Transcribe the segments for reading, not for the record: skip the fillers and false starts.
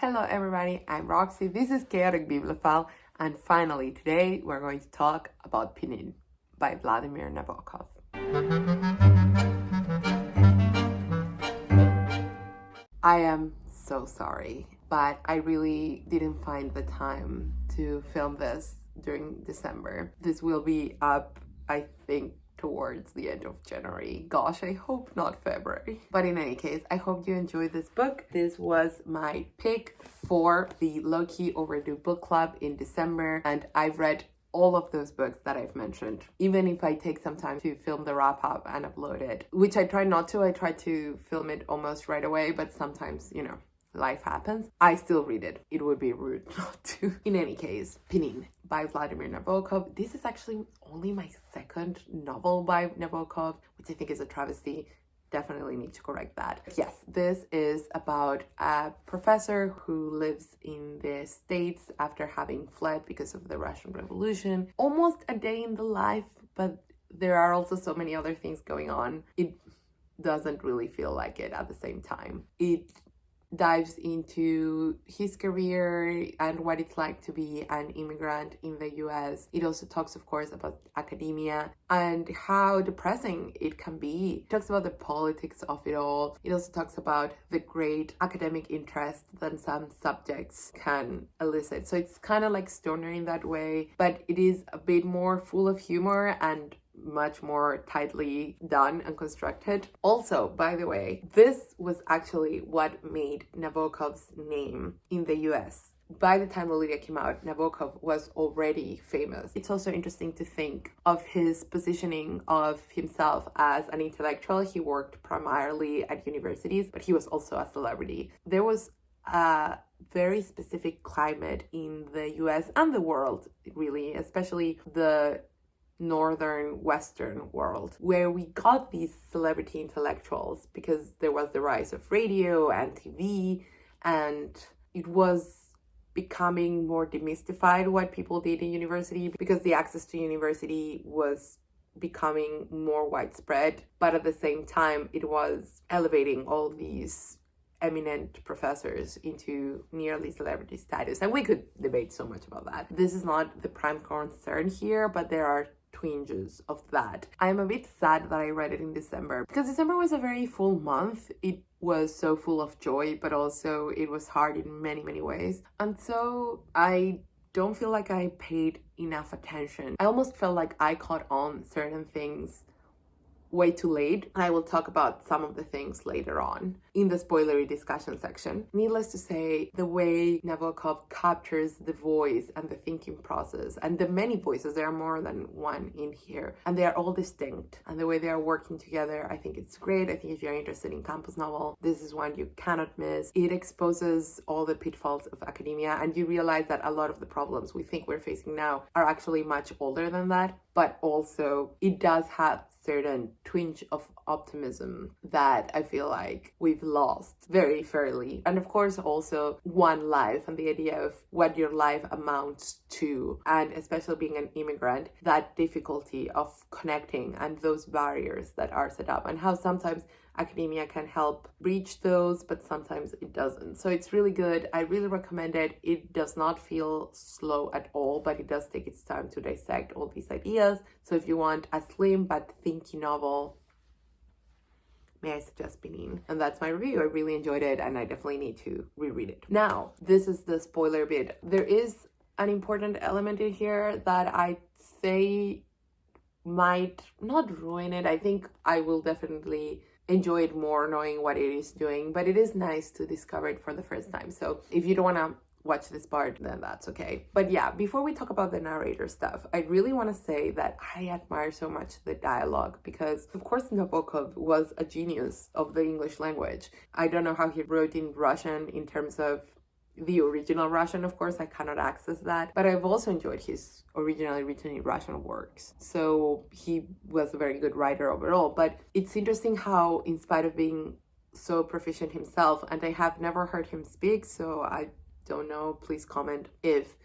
Hello everybody, I'm Roxy, this is Chaotic Bibliophile, and finally today we're going to talk about Pnin by Vladimir Nabokov. I am so sorry, but I really didn't find the time to film this during December. This will be up, I think, towards the end of January. Gosh, I hope not February. But in any case, I hope you enjoyed this book. This was my pick for the low-key overdue book club in December, and I've read all of those books that I've mentioned. Even if I take some time to film the wrap-up and upload it, which I try not to. I try to film it almost right away, but sometimes, life happens. I still read it. It would be rude not to. In any case, Pnin by Vladimir Nabokov. This is actually only my second novel by Nabokov, which I think is a travesty. Definitely need to correct that. Yes, this is about a professor who lives in the States after having fled because of the Russian Revolution. Almost a day in the life, but there are also so many other things going on. It doesn't really feel like it at the same time. It dives into his career and what it's like to be an immigrant in the US. It also talks, of course, about academia and how depressing it can be. It talks about the politics of it all. It also talks about the great academic interest that some subjects can elicit. So it's kind of like stoner in that way, but it is a bit more full of humor and much more tightly done and constructed. Also, by the way, this was actually what made Nabokov's name in the US. By the time Lolita came out, Nabokov was already famous. It's also interesting to think of his positioning of himself as an intellectual. He worked primarily at universities, but he was also a celebrity. There was a very specific climate in the US and the world, really, especially the northern western world, where we got these celebrity intellectuals because there was the rise of radio and TV, and it was becoming more demystified what people did in university because the access to university was becoming more widespread, but at the same time it was elevating all these eminent professors into nearly celebrity status, and we could debate so much about that. This is not the prime concern here, but there are twinges of that. I'm a bit sad that I read it in December because December was a very full month. It was so full of joy, but also it was hard in many ways, and so I don't feel like I paid enough attention. I almost felt like I caught on certain things way too late. I will talk about some of the things later on in the spoilery discussion section. Needless to say, the way Nabokov captures the voice and the thinking process and the many voices, there are more than one in here, and they are all distinct, and the way they are working together, I think it's great. I think if you're interested in campus novel, this is one you cannot miss. It exposes all the pitfalls of academia, and you realize that a lot of the problems we think we're facing now are actually much older than that, but also it does have certain twinge of optimism that I feel like we've lost very fairly. And of course also one life and the idea of what your life amounts to, and especially being an immigrant, that difficulty of connecting and those barriers that are set up, and how sometimes academia can help breach those, but sometimes it doesn't. So it's really good. I really recommend it. It does not feel slow at all, but it does take its time to dissect all these ideas. So if you want a slim but thinky novel, may I suggest Pnin? And that's my review. I really enjoyed it, and I definitely need to reread it. Now, this is the spoiler bit. There is an important element in here that I'd say might not ruin it. I think I will definitely enjoy it more knowing what it is doing, but it is nice to discover it for the first time. So if you don't want to watch this part, then that's okay. But yeah, before we talk about the narrator stuff, I really want to say that I admire so much the dialogue because, of course, Nabokov was a genius of the English language. I don't know how he wrote in Russian in terms of the original Russian. Of course, I cannot access that, but I've also enjoyed his originally written in Russian works. So he was a very good writer overall, but it's interesting how, in spite of being so proficient himself, and I have never heard him speak, so I don't know, please comment if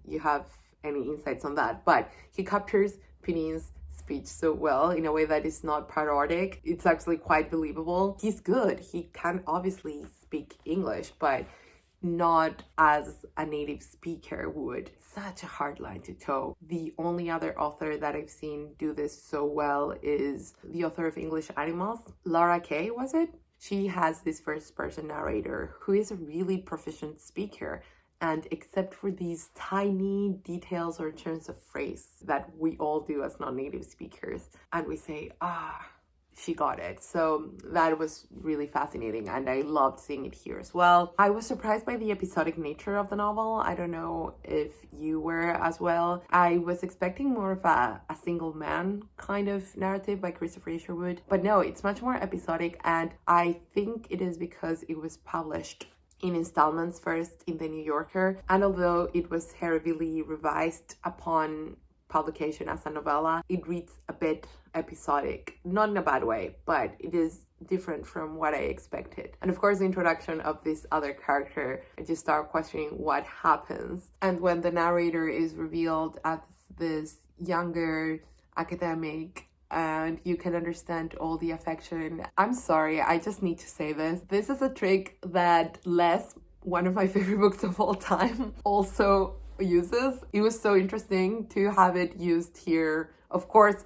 you have any insights on that, but he captures Pnin's speech so well in a way that is not parodic. It's actually quite believable. He's good. He can obviously speak English, but not as a native speaker would. Such a hard line to toe. The only other author that I've seen do this so well is the author of English Animals, Laura Kay, was it? She has this first-person narrator who is a really proficient speaker, and except for these tiny details or turns of phrase that we all do as non-native speakers, and we say, she got it. So that was really fascinating, and I loved seeing it here as well. I was surprised by the episodic nature of the novel. I don't know if you were as well. I was expecting more of a single man kind of narrative by Christopher Isherwood, but no, it's much more episodic, and I think it is because it was published in installments first in the New Yorker, and although it was heavily revised upon publication as a novella, it reads a bit episodic, not in a bad way, but it is different from what I expected. And of course, the introduction of this other character, I just start questioning what happens. And when the narrator is revealed as this younger academic, and you can understand all the affection. I'm sorry, I just need to say this. This is a trick that Les, one of my favorite books of all time, also uses. It was so interesting to have it used here. Of course,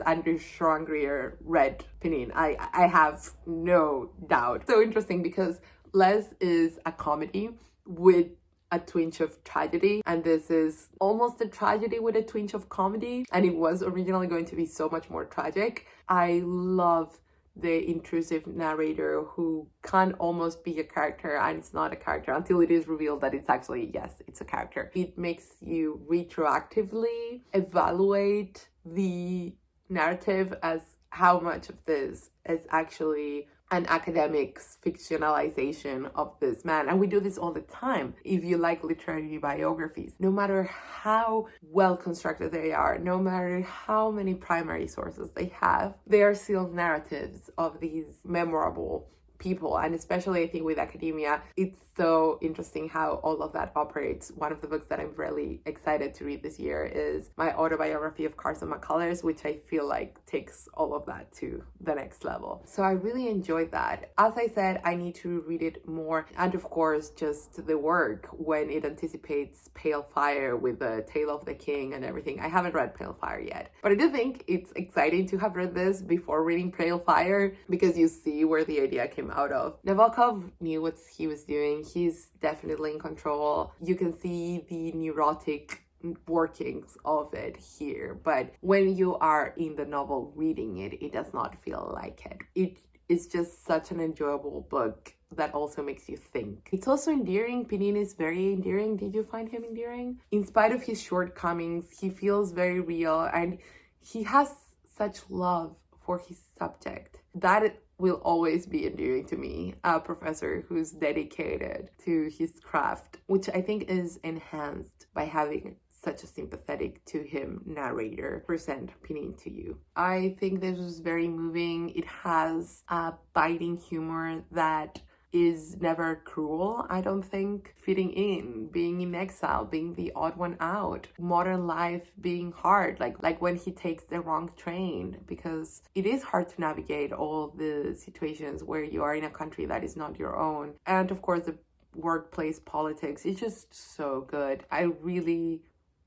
Andrew Sean Greer read Pnin. I have no doubt. So interesting because Les is a comedy with a twinge of tragedy, and this is almost a tragedy with a twinge of comedy, and it was originally going to be so much more tragic. I love the intrusive narrator who can almost be a character and it's not a character until it is revealed that it's actually, yes, it's a character. It makes you retroactively evaluate the narrative as how much of this is actually an academic's fictionalization of this man. And we do this all the time. If you like literary biographies, no matter how well constructed they are, no matter how many primary sources they have, they are still narratives of these memorable people. And especially I think with academia, it's so interesting how all of that operates. One of the books that I'm really excited to read this year is my autobiography of Carson McCullers, which I feel like takes all of that to the next level. So I really enjoyed that. As I said, I need to read it more. And of course, just the work when it anticipates Pale Fire with the Tale of the King and everything. I haven't read Pale Fire yet, but I do think it's exciting to have read this before reading Pale Fire because you see where the idea came out of. Nabokov knew what he was doing. He's definitely in control. You can see the neurotic workings of it here, but when you are in the novel reading it, it does not feel like it. It is just such an enjoyable book that also makes you think. It's also endearing. Pnin is very endearing. Did you find him endearing? In spite of his shortcomings, he feels very real and he has such love for his subject. That will always be endearing to me, a professor who's dedicated to his craft, which I think is enhanced by having such a sympathetic to him narrator present Pnin to you. I think this was very moving. It has a biting humor that is never cruel, I don't think. Fitting in, being in exile, being the odd one out, modern life being hard, like when he takes the wrong train, because it is hard to navigate all the situations where you are in a country that is not your own. And of course, the workplace politics is just so good. I really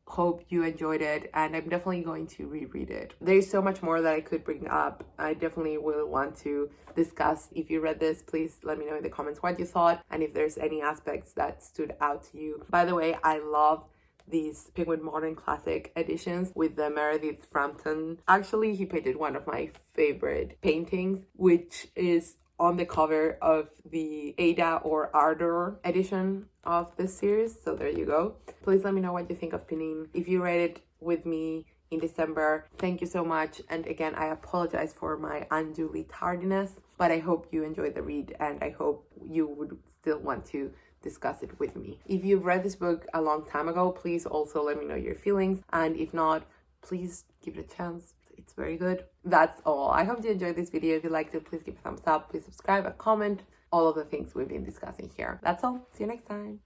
hope you enjoyed it, and I'm definitely going to reread it. There's so much more that I could bring up. I definitely will want to discuss. If you read this, please let me know in the comments what you thought and if there's any aspects that stood out to you. By the way, I love these Penguin Modern Classic editions with the Meredith Frampton. Actually, he painted one of my favorite paintings, which is on the cover of the Ada or Ardor edition of this series. So there you go. Please let me know what you think of Pnin. If you read it with me in December, thank you so much. And again, I apologize for my unduly tardiness, but I hope you enjoyed the read and I hope you would still want to discuss it with me. If you've read this book a long time ago, please also let me know your feelings. And if not, please give it a chance. It's very good. That's all. I hope you enjoyed this video. If you liked it, please give a thumbs up. Please subscribe, a comment, all of the things we've been discussing here. That's all. See you next time.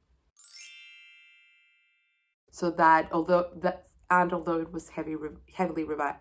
So that although it was heavily revised.